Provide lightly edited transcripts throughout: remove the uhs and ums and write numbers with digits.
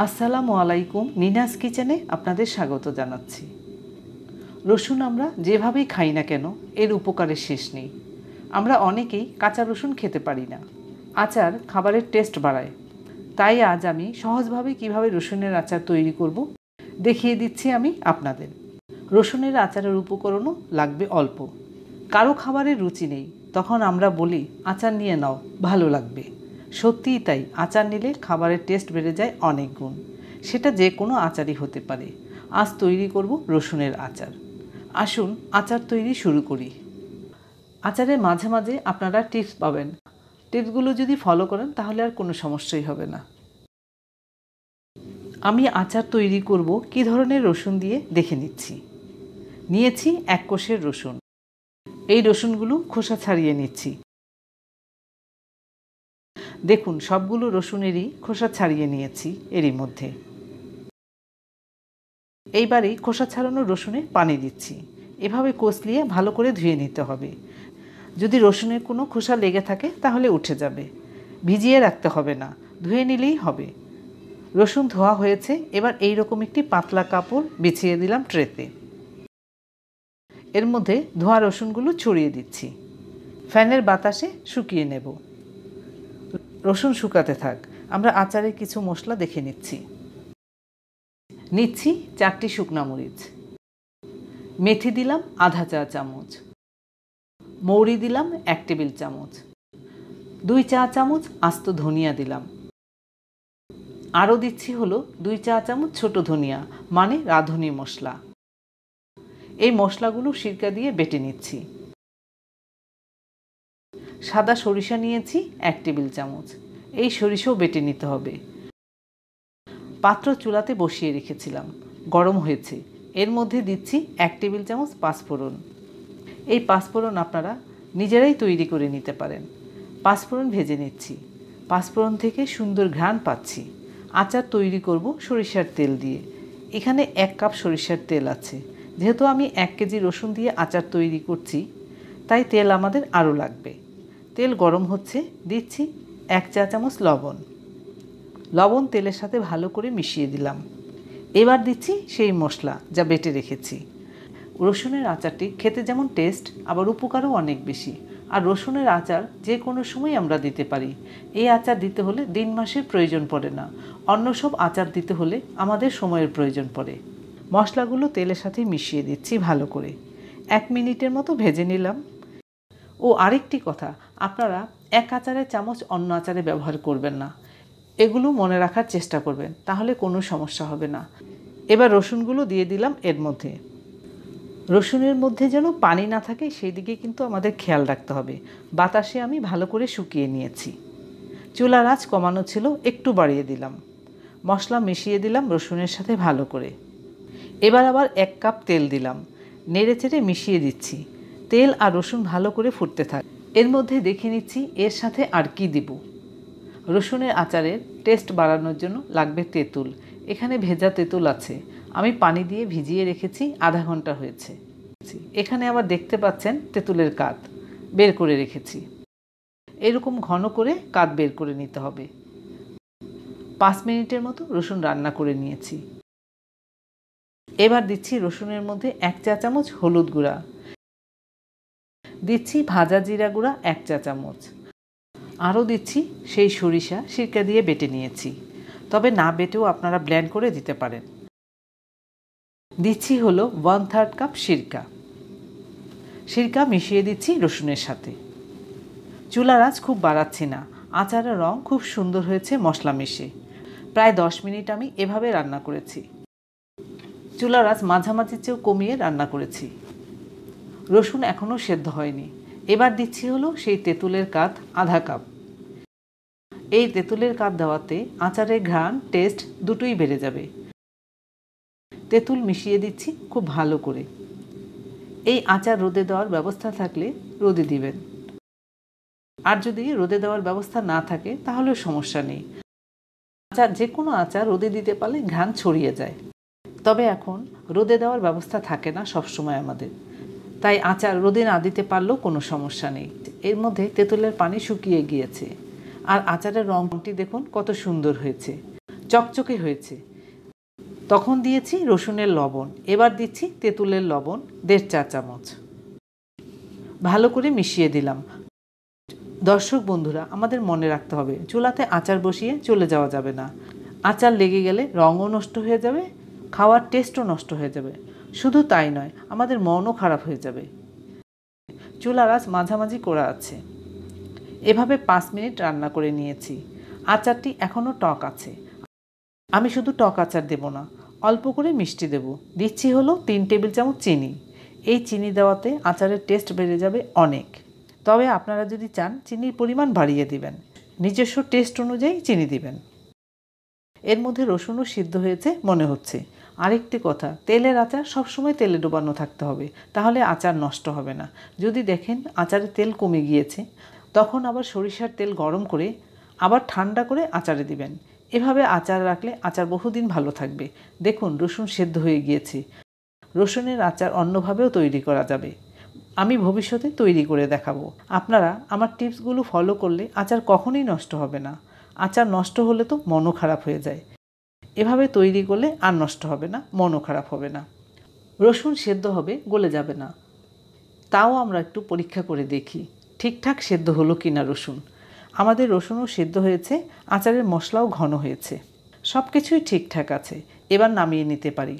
আসসালামু আলাইকুম। নিনাস কিচেনে আপনাদের স্বাগত জানাচ্ছি। রসুন আমরা যেভাবেই খাই না কেন এর উপকারের শেষ নেই। আমরা অনেকেই কাঁচা রসুন খেতে পারি না। আচার খাবারের টেস্ট বাড়ায়। তাই আজ আমি সহজভাবে কিভাবে রসুনের আচার তৈরি করব দেখিয়ে দিচ্ছি আমি আপনাদের। রসুনের আচারের উপকরণও লাগবে অল্প। কারো খাবারের রুচি নেই, তখন আমরা বলি আচার নিয়ে নাও, ভালো লাগবে। সত্যিই তাই, আচার নিলে খাবারের টেস্ট বেড়ে যায় অনেক গুণ। সেটা যে কোনো আচারই হতে পারে। আজ তৈরি করব রসুনের আচার। আসুন আচার তৈরি শুরু করি। আচারের মাঝে মাঝে আপনারা টিপস পাবেন। টিপসগুলো যদি ফলো করেন তাহলে আর কোনো সমস্যাই হবে না। আমি আচার তৈরি করব কী ধরনের রসুন দিয়ে দেখে নিচ্ছি। নিয়েছি 1 কোষের রসুন। এই রসুনগুলো খোসা ছাড়িয়ে নিচ্ছি। দেখুন, সবগুলো রসুনেরই খোসা ছাড়িয়ে নিয়েছি এরই মধ্যে। এইবারে খোসা ছাড়ানো রসুনে পানি দিচ্ছি। এভাবে কষলিয়ে ভালো করে ধুয়ে নিতে হবে। যদি রসুনের কোনো খোসা লেগে থাকে তাহলে উঠে যাবে। ভিজিয়ে রাখতে হবে না, ধুয়ে নিলেই হবে। রসুন ধোয়া হয়েছে। এবার এই রকম একটি পাতলা কাপড় বিছিয়ে দিলাম ট্রেতে। এর মধ্যে ধোয়া রসুনগুলো ছড়িয়ে দিচ্ছি। ফ্যানের বাতাসে শুকিয়ে নেব। রসুন শুকাতে থাক, আমরা আচারের কিছু মশলা দেখে নিচ্ছি। নিচ্ছি 4টি শুকনা মরিচ, মেথি দিলাম আধা চা চামচ, মৌরি দিলাম 1 টেবিল চামচ, 2 চা চামচ আস্ত ধনিয়া দিলাম। আরও দিচ্ছি হলো 2 চা চামচ ছোট ধনিয়া, মানে রাঁধুনি মশলা। এই মশলাগুলো সিরকা দিয়ে বেটে নিচ্ছি। সাদা সরিষা নিয়েছি 1 টেবিল চামচ। এই সরিষাও বেটে নিতে হবে। পাত্র চুলাতে বসিয়ে রেখেছিলাম, গরম হয়েছে। এর মধ্যে দিচ্ছি 1 টেবিল চামচ পাঁচফোড়ন। এই পাঁচফোড়ন আপনারা নিজেরাই তৈরি করে নিতে পারেন। পাঁচফোড়ন ভেজে নিচ্ছি। পাঁচফোড়ন থেকে সুন্দর ঘ্রাণ পাচ্ছি। আচার তৈরি করব সরিষার তেল দিয়ে। এখানে 1 কাপ সরিষার তেল আছে। যেহেতু আমি 1 কেজি রসুন দিয়ে আচার তৈরি করছি, তাই তেল আমাদের আরও লাগবে। তেল গরম হচ্ছে, দিচ্ছি 1 চা চামচ লবণ। লবণ তেলের সাথে ভালো করে মিশিয়ে দিলাম। এবার দিচ্ছি সেই মশলা যা বেটে রেখেছি। রসুনের আচারটি খেতে যেমন টেস্ট, আবার উপকারও অনেক বেশি। আর রসুনের আচার যে কোনো সময় আমরা দিতে পারি। এই আচার দিতে হলে দিন মাসের প্রয়োজন পড়ে না। অন্য সব আচার দিতে হলে আমাদের সময়ের প্রয়োজন পড়ে। মশলাগুলো তেলের সাথে মিশিয়ে দিচ্ছি ভালো করে। 1 মিনিটের মতো ভেজে নিলাম। ও আরেকটি কথা, আপনারা এক আচারের চামচ অন্য আচারে ব্যবহার করবেন না। এগুলো মনে রাখার চেষ্টা করবেন, তাহলে কোনো সমস্যা হবে না। এবার রসুনগুলো দিয়ে দিলাম এর মধ্যে। রসুনের মধ্যে যেন পানি না থাকে সেই দিকে কিন্তু আমাদের খেয়াল রাখতে হবে। বাতাসে আমি ভালো করে শুকিয়ে নিয়েছি। চুলার আঁচ কমানো ছিল, একটু বাড়িয়ে দিলাম। মশলা মিশিয়ে দিলাম রসুনের সাথে ভালো করে। এবার আবার 1 কাপ তেল দিলাম। নেড়ে চেড়ে মিশিয়ে দিচ্ছি। তেল আর রসুন ভালো করে ফুটতে থাক। এর মধ্যে দেখে নিচ্ছি এর সাথে আর কি দিব। রসুনের আচারের টেস্ট বাড়ানোর জন্য লাগবে তেঁতুল। এখানে ভেজা তেঁতুল আছে। আমি পানি দিয়ে ভিজিয়ে রেখেছি, আধা ঘন্টা হয়েছে। এখানে আবার দেখতে পাচ্ছেন তেঁতুলের কাত বের করে রেখেছি। এরকম ঘন করে কাত বের করে নিতে হবে। 5 মিনিটের মতো রসুন রান্না করে নিয়েছি। এবার দিচ্ছি রসুনের মধ্যে 1 চা চামচ হলুদ গুঁড়া, দিচ্ছি ভাজা জিরা গুঁড়া 1 চা চামচ, আরও দিচ্ছি সেই সরিষা সিরকা দিয়ে বেটে নিয়েছি, তবে না বেটেও আপনারা ব্লেন্ড করে দিতে পারেন। দিচ্ছি হলো 1/3 কাপ সিরকা। সিরকা মিশিয়ে দিচ্ছি রসুনের সাথে। চুলার আঁচ খুব বাড়াচ্ছি না। আচারের রং খুব সুন্দর হয়েছে মশলা মিশে। প্রায় 10 মিনিট আমি এভাবে রান্না করেছি। চুলার আঁচ মাঝামাঝি চেয়েও কমিয়ে রান্না করেছি। রসুন এখনও সেদ্ধ হয়নি। এবার দিচ্ছি হলো সেই তেঁতুলের কাত আধা কাপ। এই তেঁতুলের কাত দেওয়াতে আচারের ঘ্রাণ টেস্ট দুটোই বেড়ে যাবে। তেঁতুল মিশিয়ে দিচ্ছি খুব ভালো করে। এই আচার রোদে দেওয়ার ব্যবস্থা থাকলে রোদে দিবেন, আর যদি রোদে দেওয়ার ব্যবস্থা না থাকে তাহলে সমস্যা নেই। আচার যে কোনো আচার রোদে দিতে পারলে ঘ্রাণ ছড়িয়ে যায়। তবে এখন রোদে দেওয়ার ব্যবস্থা থাকে না সবসময় আমাদের, তাই আচার রোদে না দিতে পারলেও কোনো সমস্যা নেই। এর মধ্যে তেঁতুলের পানি শুকিয়ে গিয়েছে আর আচারের রঙটি দেখুন কত সুন্দর হয়েছে। চকচকে হয়েছে। তখন দিয়েছি রসুনের লবণ, এবার দিচ্ছি তেঁতুলের লবণ 1.5 চা চামচ। ভালো করে মিশিয়ে দিলাম। দর্শক বন্ধুরা, আমাদের মনে রাখতে হবে চুলাতে আচার বসিয়ে চলে যাওয়া যাবে না। আচার লেগে গেলে রঙও নষ্ট হয়ে যাবে, খাওয়ার টেস্টও নষ্ট হয়ে যাবে। শুধু তাই নয়, আমাদের মনও খারাপ হয়ে যাবে। চুলার আঁচ মাঝামাঝি করা আছে। এভাবে 5 মিনিট রান্না করে নিয়েছি। আচারটি এখনও টক আছে। আমি শুধু টক আচার দেব না, অল্প করে মিষ্টি দেব। দিচ্ছি হলো 3 টেবিল চামচ চিনি। এই চিনি দেওয়াতে আচারের টেস্ট বেড়ে যাবে অনেক। তবে আপনারা যদি চান চিনির পরিমাণ বাড়িয়ে দিবেন, নিজস্ব টেস্ট অনুযায়ী চিনি দিবেন। এর মধ্যে রসুনও সিদ্ধ হয়েছে মনে হচ্ছে। আরেকটি কথা, তেলের আচার সবসময় তেলে ডোবানো থাকতে হবে, তাহলে আচার নষ্ট হবে না। যদি দেখেন আচারে তেল কমে গিয়েছে, তখন আবার সরিষার তেল গরম করে আবার ঠান্ডা করে আচারে দিবেন। এভাবে আচার রাখলে আচার বহুদিন ভালো থাকবে। দেখুন রসুন সেদ্ধ হয়ে গিয়েছে। রসুনের আচার অন্যভাবেও তৈরি করা যাবে। আমি ভবিষ্যতে তৈরি করে দেখাবো। আপনারা আমার টিপসগুলো ফলো করলে আচার কখনোই নষ্ট হবে না। আচার নষ্ট হলে তো মনও খারাপ হয়ে যায়। এভাবে তৈরি করলে আর নষ্ট হবে না, মনও খারাপ হবে না। রসুন সেদ্ধ হবে, গলে যাবে না। তাও আমরা একটু পরীক্ষা করে দেখি ঠিকঠাক সেদ্ধ হলো কিনা রসুন। আমাদের রসুনও সেদ্ধ হয়েছে, আচারের মশলাও ঘন হয়েছে। সব কিছুই ঠিকঠাক আছে। এবার নামিয়ে নিতে পারি।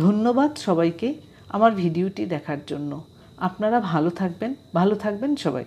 ধন্যবাদ সবাইকে আমার ভিডিওটি দেখার জন্য। আপনারা ভালো থাকবেন সবাই।